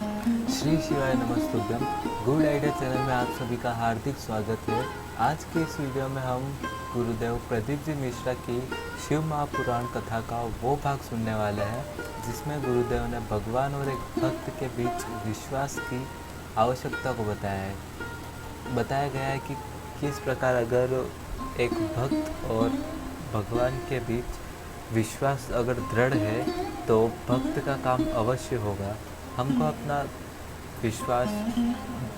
श्री शिवाय नमस्तुभ्यम। Good idea channel में आप सभी का हार्दिक स्वागत है। आज के इस वीडियो में हम गुरुदेव प्रदीप जी मिश्रा की शिव महापुराण कथा का वो भाग सुनने वाले हैं जिसमें गुरुदेव ने भगवान और एक भक्त के बीच विश्वास की आवश्यकता को बताया है। बताया गया है कि किस प्रकार अगर एक भक्त और भगवान के बीच विश्वास अगर दृढ़ है तो भक्त का काम अवश्य होगा। हमको अपना विश्वास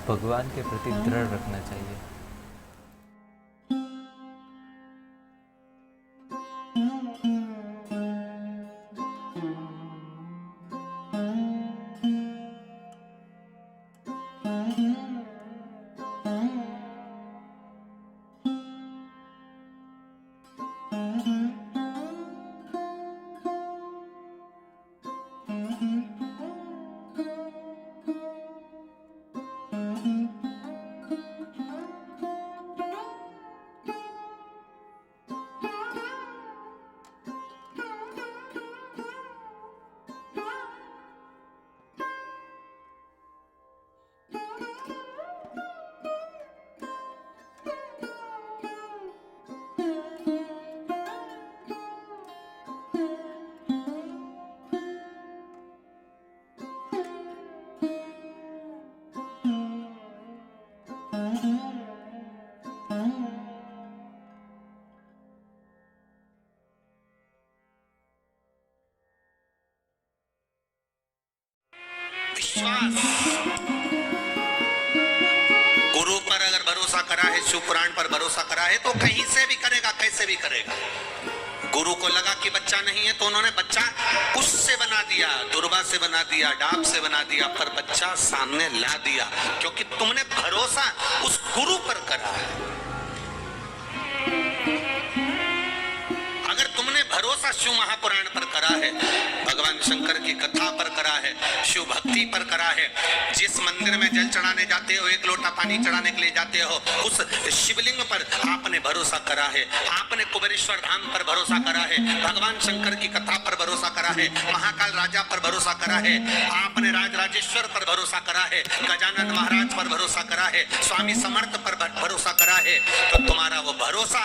भगवान के प्रति दृढ़ रखना चाहिए। विश्वास गुरु पर अगर भरोसा करा है, शिव पुराण पर भरोसा करा है तो कहीं से भी करेगा, कैसे भी करेगा। गुरु को लगा कि बच्चा नहीं है तो उन्होंने बच्चा उससे बना दिया, दुर्वा से बना दिया, डाब से बना दिया, पर बच्चा सामने ला दिया क्योंकि तुमने भरोसा उस गुरु पर करा है। अगर तुमने भरोसा शिव महापुराण पर करा है, भगवान शंकर की कथा पर करा है, शिव भक्ति पर करा है, जिस मंदिर में जल चढ़ाने जाते हो, एक लोटा पानी चढ़ाने के लिए जाते हो, उस शिवलिंग पर आपने भरोसा करा है, आपने कुबेरेश्वर धाम पर भरोसा करा है, भगवान शंकर की कथा पर भरोसा करा है, महाकाल राजा पर भरोसा करा है, आपने राजराजेश्वर पर भरोसा करा है, गजानन महाराज पर भरोसा करा है, स्वामी समर्थ पर भरोसा करा है, तो तुम्हारा वो भरोसा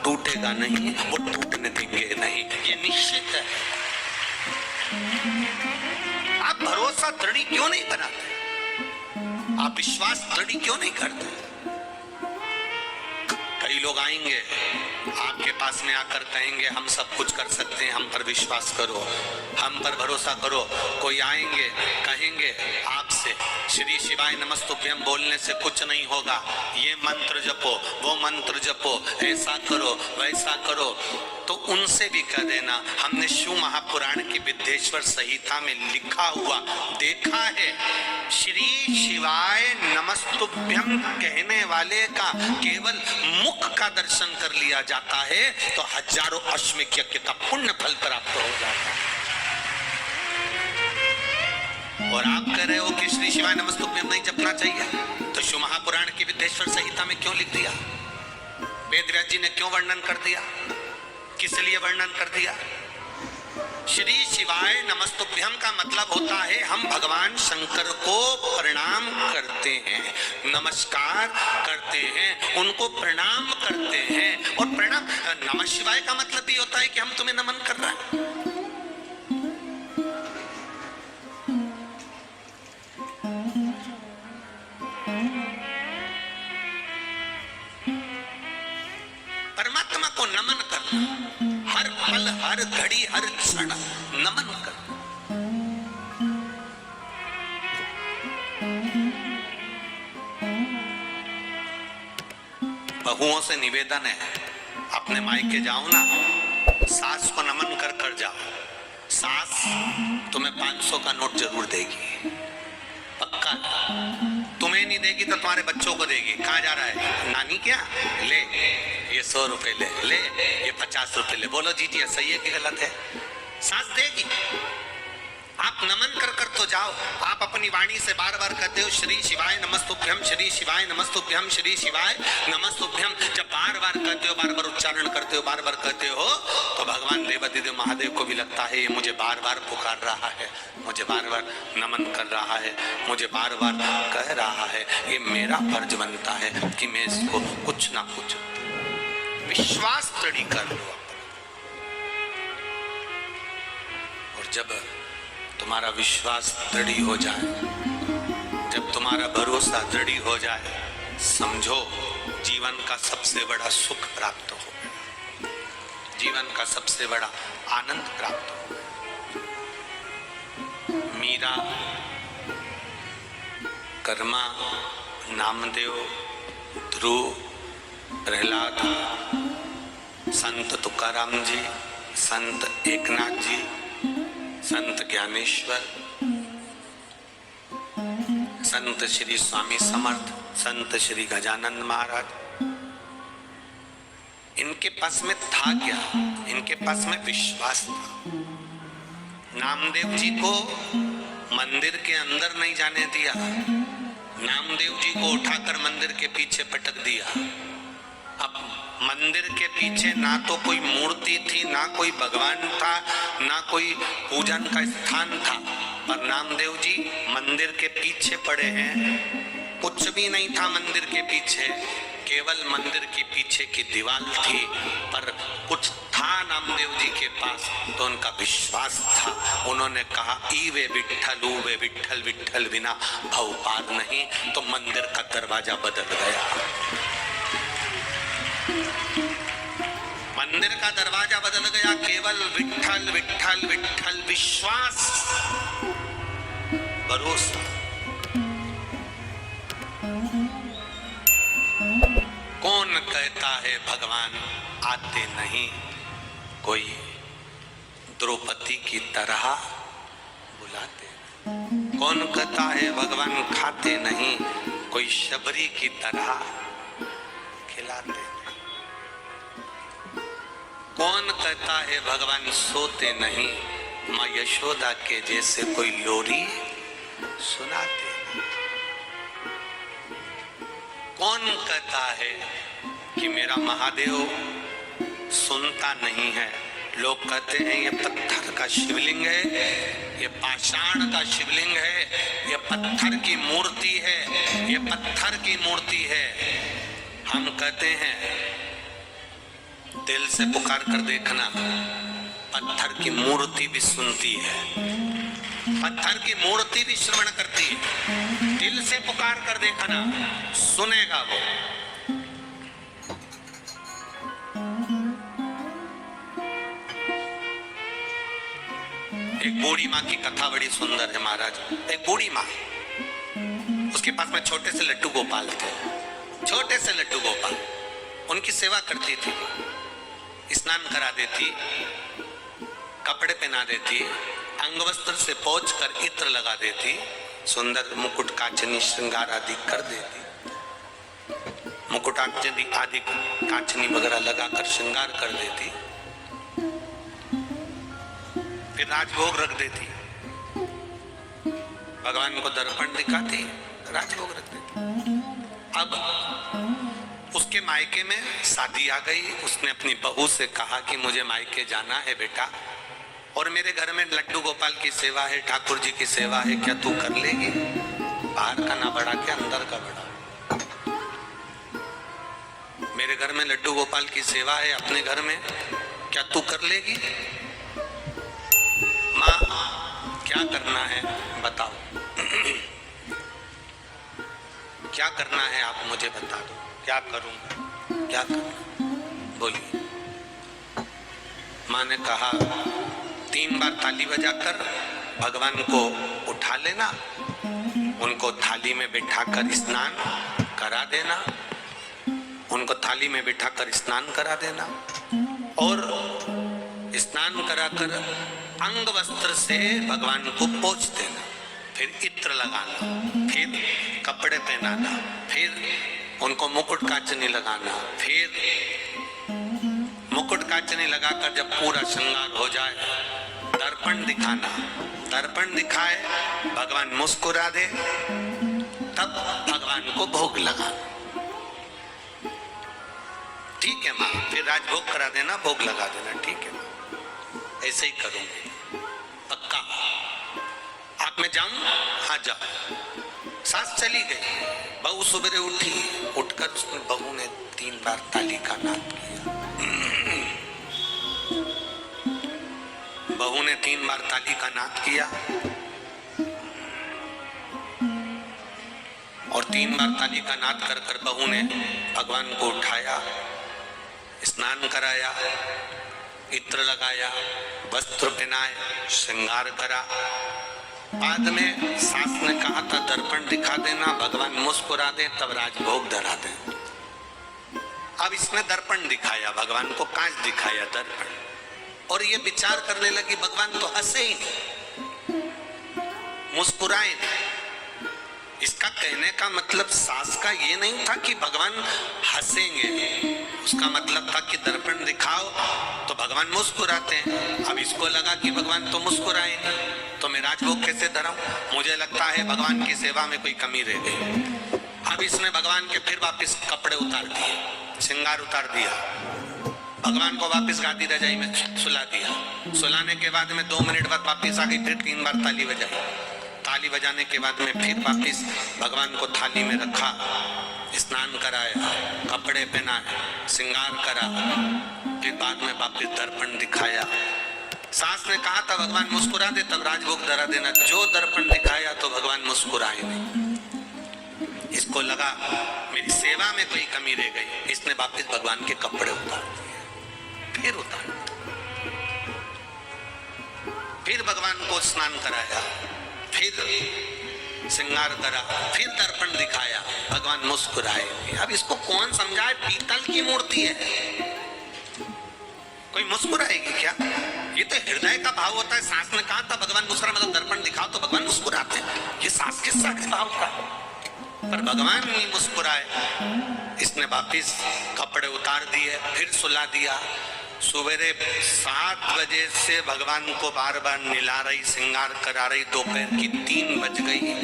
टूटेगा नहीं, वो टूटने देंगे नहीं, ये निश्चित है। आप भरोसा दृढ़ क्यों नहीं बनाते? आप विश्वास दृढ़ क्यों नहीं करते? कई लोग आएंगे आपके पास में आकर कहेंगे हम सब कुछ कर सकते हैं, हम पर विश्वास करो, हम पर भरोसा करो। कोई आएंगे कहेंगे आपसे श्री शिवाय नमस्तुभ्यम बोलने से कुछ नहीं होगा, ये मंत्र जपो, वो मंत्र जपो, ऐसा करो, वैसा करो। तो उनसे भी कह देना हमने शिव महापुराण की विद्येश्वर संहिता में लिखा हुआ देखा है, श्री शिवाय नमस्तुभ्यम कहने वाले का केवल मुख का दर्शन कर लिया जाता है तो हजारों अश्वमेध यज्ञ का पुण्य फल प्राप्त हो जाता है। और आप कह रहे हो कि श्री शिवाय नमस्तुभ्यम नहीं जपना चाहिए, तो शिव महापुराण की विद्येश्वर संहिता में क्यों लिख दिया? वेद व्यास जी ने क्यों वर्णन कर दिया? किस लिए वर्णन कर दिया? श्री शिवाय नमस्तुभ्यम का मतलब होता है हम भगवान शंकर को प्रणाम करते हैं, नमस्कार करते हैं, उनको प्रणाम करते हैं। और प्रणाम नमः शिवाय का मतलब भी होता है कि हम तुम्हें नमन कर रहे हैं। परमात्मा को नमन करना, हर पल, हर घड़ी, हर क्षण नमन करना। बहुओं से निवेदन है, अपने मायके जाओ ना, सास को नमन कर कर जाओ, सास तुम्हें 500 का नोट जरूर देगी, पक्का। तुम्हें नहीं देगी तो तुम्हारे बच्चों को देगी। कहाँ जा रहा है? नानी क्या ले, ये 100 रुपए ले, ले ये 50 रुपए ले। बोलो जी जी सही है कि गलत है? सास देगी। आप नमन कर कर तो जाओ। आप अपनी वाणी से बार बार कहते हो श्री शिवाय नमस्तुभ्यम, श्री शिवाय नमस्तुभ्यम, श्री शिवाय नमस्तुभ्यम। जब बार बार कहते हो, बार बार उच्चारण करते हो, बार बार कहते हो, तो भगवान देवाधिदेव महादेव को भी लगता है ये मुझे बार बार पुकार रहा है, मुझे बार बार नमन कर रहा है, मुझे बार बार कह रहा है। ये मेरा फर्ज बनता है कि मैं इसको कुछ ना कुछ विश्वास दृढ़ कर लो। और जब तुम्हारा विश्वास दृढ़ हो जाए, जब तुम्हारा भरोसा दृढ़ हो जाए, समझो जीवन का सबसे बड़ा सुख प्राप्त हो गया, जीवन का सबसे बड़ा आनंद प्राप्त हो गया। मीरा, कर्मा, नामदेव, ध्रुव, प्रहलाद, संत तुकाराम जी, संत एकनाथ जी, संत ज्ञानेश्वर, संत श्री स्वामी समर्थ, संत श्री गजानंद महाराज, इनके पास में था क्या? इनके पास में विश्वास था। नामदेव जी को मंदिर के अंदर नहीं जाने दिया, नामदेव जी को उठाकर मंदिर के पीछे पटक दिया। अब मंदिर के पीछे ना तो कोई मूर्ति थी, ना कोई भगवान था, ना कोई पूजन का स्थान था, पर नामदेव जी मंदिर के पीछे पड़े हैं। कुछ भी नहीं था मंदिर के पीछे, केवल मंदिर के पीछे की दीवार थी, पर कुछ था नामदेव जी के पास, तो उनका विश्वास था। उन्होंने कहा ईवे विठ्ठल ऊवे विठ्ठल, विठ्ठल बिना भव पार नहीं। तो मंदिर का दरवाजा बदल गया, मंदिर का दरवाजा बदल गया। केवल विठ्ठल विठ्ठल विठ्ठल, विश्वास, भरोसा। कौन कहता है भगवान आते नहीं? कोई द्रौपदी की तरह बुलाते। कौन कहता है भगवान खाते नहीं? कोई शबरी की तरह खिलाते। कौन कहता है भगवान सोते नहीं? माँ यशोदा के जैसे कोई लोरी सुनाते। कौन कहता है कि मेरा महादेव सुनता नहीं है? लोग कहते हैं ये पत्थर का शिवलिंग है, ये पाषाण का शिवलिंग है, ये पत्थर की मूर्ति है, ये पत्थर की मूर्ति है। हम कहते हैं दिल से पुकार कर देखना, पत्थर की मूर्ति भी सुनती है, पत्थर की मूर्ति भी श्रवण करती है। दिल से पुकार कर देखना, सुनेगा वो। एक बूढ़ी माँ की कथा बड़ी सुंदर है महाराज। एक बूढ़ी माँ, उसके पास में छोटे से लड्डू गोपाल थे, छोटे से लड्डू गोपाल। उनकी सेवा करती थी, स्नान करा देती, कपड़े पहना देती, अंगवस्त्र से पोंछ कर इत्र लगा देती, सुंदर मुकुट कांचनी श्रृंगार आदि कर देती, मुकुट आदि कांचनी वगैरह लगाकर श्रृंगार कर देती, फिर राजभोग रख देती, भगवान को दर्पण दिखाती, राजभोग रख देती। अब उसके मायके में शादी आ गई। उसने अपनी बहू से कहा कि मुझे मायके जाना है बेटा, और मेरे घर में लड्डू गोपाल की सेवा है, ठाकुर जी की सेवा है, क्या तू कर लेगी? बाहर का ना बड़ा क्या अंदर का बड़ा? मेरे घर में लड्डू गोपाल की सेवा है, अपने घर में, क्या तू कर लेगी? माँ क्या करना है बताओ, क्या करना है आप मुझे बता दो, क्या करूंगा, क्या करना, बोलिए। माँ ने कहा 3 बार ताली बजाकर भगवान को उठा लेना, उनको थाली में बिठाकर स्नान करा देना, उनको थाली में बिठाकर स्नान करा देना, और स्नान कराकर अंग वस्त्र से भगवान को पोंछ देना, फिर इत्र लगाना, फिर कपड़े पहनाना, फिर उनको मुकुट कांचनी लगाना, फिर मुकुट कांचनी लगाकर जब पूरा श्रृंगार हो जाए, दर्पण दिखाना, दर्पण दिखाए, भगवान मुस्कुरा दे, तब भगवान को भोग लगा। ठीक है माँ, फिर राजभोग करा देना, भोग लगा देना, ठीक है माँ, ऐसे ही करूंगी, पक्का। आप में जाऊं? हाँ जाओ। सास चली गई, बहू सुबह उठी, उठकर उसने बहू ने 3 बार ताली का नाद किया। बहू ने 3 बार ताली का नाद किया और 3 बार ताली का नाद कर कर बहू ने भगवान को उठाया, स्नान कराया, इत्र लगाया, वस्त्र पहनाए, श्रृंगार करा। बाद में सास ने कहा था दर्पण दिखा देना, भगवान मुस्कुरा दे, तब राजभोग धरा दे। अब इसने दर्पण दिखाया, भगवान को कांच दिखाया, दर्पण, और ये विचार करने लगी भगवान तो हंसे ही नहीं, मुस्कुराए नहीं। इसका कहने का मतलब सास का ये नहीं था कि भगवान हंसेंगे, उसका मतलब था कि दर्पण दिखाओ तो भगवान मुस्कुराते हैं। अब इसको लगा कि भगवान तो मुस्कुराए नहीं, तो मैं राजभोग कैसे धराऊं? मुझे लगता है भगवान की सेवा में कोई कमी रह गई। अब इसने भगवान के फिर वापस कपड़े उतार दिए, श्रृंगार उतार दिया, भगवान को वापस गादी रजाई में सुला दिया। सुलाने के बाद में 2 मिनट बाद वापस आ गई, फिर 3 बार ताली बजाई। ताली बजाने के बाद में फिर वापस भगवान को थाली में रखा, स्नान कराया, कपड़े पहनाए, श्रृंगार करा, फिर बाद में वापस दर्पण दिखाया। सास ने कहा था भगवान मुस्कुरा दे, तब राजभोग धरा देना। जो दर्पण दिखाया तो भगवान मुस्कुराए नहीं। इसको लगा मेरी सेवा में कोई कमी रह गई, इसने वापस भगवान के कपड़े उतार दिए, फिर उतार, फिर भगवान को स्नान कराया, फिर श्रृंगार करा, फिर दर्पण दिखाया, भगवान मुस्कुराए। अब इसको कौन समझाए? पीतल की मूर्ति है, कोई मुस्कुराएगी क्या? ये तो हृदय का भाव होता है। सास ने कहा था भगवान मुस्कुरा, मतलब दर्पण दिखाओ तो भगवान मुस्कुराते हैं। ये सास के साथ भाव था, पर भगवान नहीं मुस्कुराए। इसने वापिस कपड़े उतार दिए, फिर सुला दिया। सवेरे 7 बजे से भगवान को बार बार निला रही, श्रृंगार करा रही। दोपहर की 3 बज गई,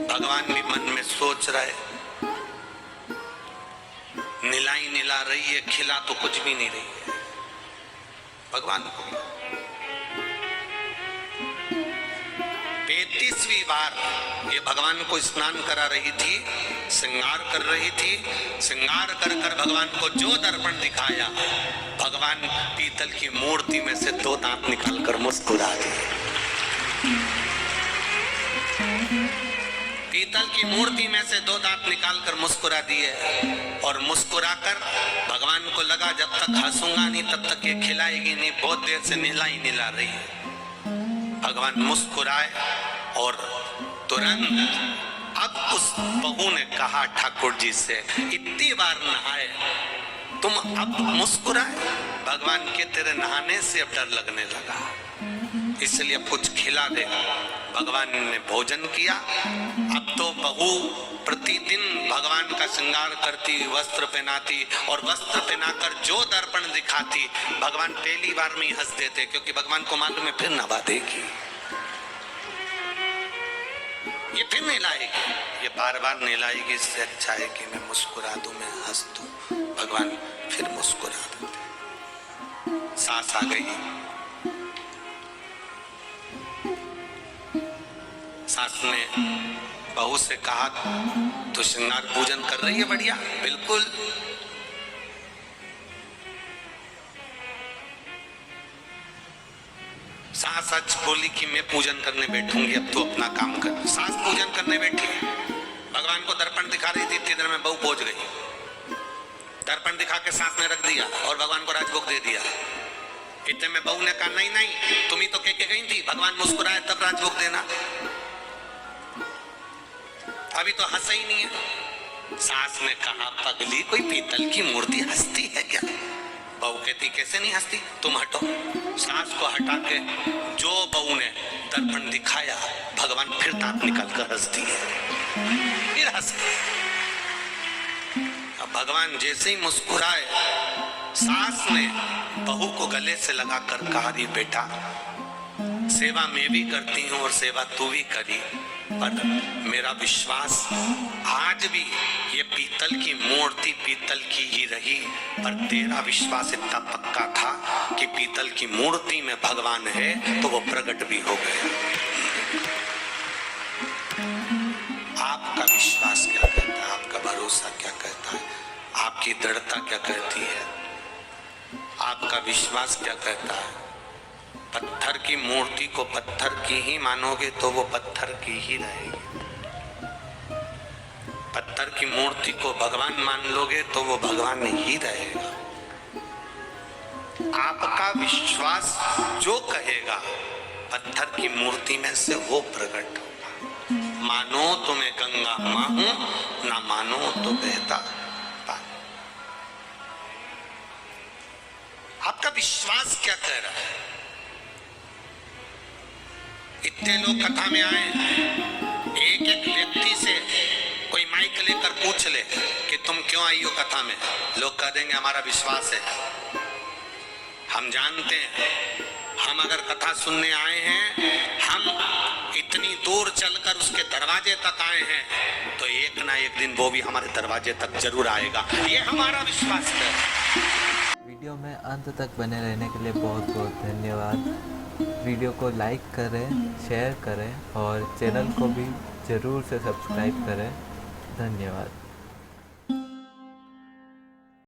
भगवान भी मन में सोच रहे, निलाई निला रही है, खिला तो कुछ भी नहीं रही है भगवान को। 35वीं बार ये भगवान को स्नान करा रही थी, श्रृंगार कर रही थी। श्रृंगार कर कर भगवान को जो दर्पण दिखाया, भगवान पीतल की मूर्ति में से 2 दांत निकालकर मुस्कुरा दिए। पीतल की मूर्ति में से 2 दांत निकालकर मुस्कुरा दिए, और मुस्कुराकर भगवान को लगा जब तक हंसूंगा नहीं तब तक ये खिलाएगी नहीं। बहुत देर से निला ही निला रही है। भगवान मुस्कुराए और तुरंत अब उस बहू ने कहा ठाकुर जी से, इतनी बार नहाए तुम अब मुस्कुराए? भगवान के तेरे नहाने से अब डर लगने लगा, इसलिए कुछ खिला दे। भगवान ने भोजन किया। अब तो बहू प्रतिदिन भगवान का श्रृंगार करती, वस्त्र पहनाती, और वस्त्र पहनाकर जो दर्पण दिखाती, भगवान पहली बार में ही हंस देते, क्योंकि भगवान को मालूम है फिर नवा देगी, ये फिर नहलाएगी, ये बार बार नहलाएगी। इससे अच्छा है कि मैं मुस्कुरा दूं, मैं हंस दूं। भगवान फिर मुस्कुरा देते। सास आ गई, सास ने बहू से कहा तो श्रृंगार पूजन कर रही है बढ़िया? बिल्कुल। सास सच बोली कि मैं पूजन करने बैठूंगी, अब तो अपना काम कर। सास पूजन करने बैठी, भगवान को दर्पण दिखा रही थी, इतनी देर में बहू पहुंच गई। दर्पण दिखा के सास ने रख दिया और भगवान को राजभोग दे दिया। इतने में बहू ने कहा नहीं नहीं, तुम ही तो कह के गई थी भगवान मुस्कुराए तब राजभोग देना, अभी तो हंसा ही नहीं है। सास ने कहा पगली, कोई पीतल की मूर्ति हंसती है क्या? बहू कहती कैसे नहीं हंसती, तुम हटो। सास को हटा के जो बहू ने दर्पण दिखाया, भगवान फिर दांत निकाल कर हंसती है, फिर हंस। अब भगवान जैसे ही मुस्कुराए, सास ने बहू को गले से लगाकर कहा, रे बेटा सेवा मैं भी करती हूँ और सेवा तू भी करी, पर मेरा विश्वास आज भी ये पीतल की मूर्ति पीतल की ही रही, पर तेरा विश्वास इतना पक्का था कि पीतल की मूर्ति में भगवान है तो वो प्रकट भी हो गए। आपका विश्वास क्या कहता है, आपका भरोसा क्या कहता है, आपकी दृढ़ता क्या कहती है, आपका विश्वास क्या कहता है? पत्थर की मूर्ति को पत्थर की ही मानोगे तो वो पत्थर की ही रहेगी, पत्थर की मूर्ति को भगवान मान लोगे तो वो भगवान ही रहेगा। आपका विश्वास जो कहेगा पत्थर की मूर्ति में से वो प्रकट होगा। मानो तो मैं गंगा मां हूं, ना मानो तो बहता पानी। आपका विश्वास क्या कह रहा है? इतने लोग कथा में आए, एक एक व्यक्ति से कोई माइक लेकर पूछ ले कि तुम क्यों आई हो कथा में, लोग कह देंगे हमारा विश्वास है। हम जानते हैं, हम अगर कथा सुनने आए हैं, हम इतनी दूर चलकर उसके दरवाजे तक आए हैं, तो एक ना एक दिन वो भी हमारे दरवाजे तक जरूर आएगा, ये हमारा विश्वास है। वीडियो में अंत तक बने रहने के लिए बहुत बहुत धन्यवाद। वीडियो को लाइक करें, शेयर करें और चैनल को भी ज़रूर से सब्सक्राइब करें। धन्यवाद।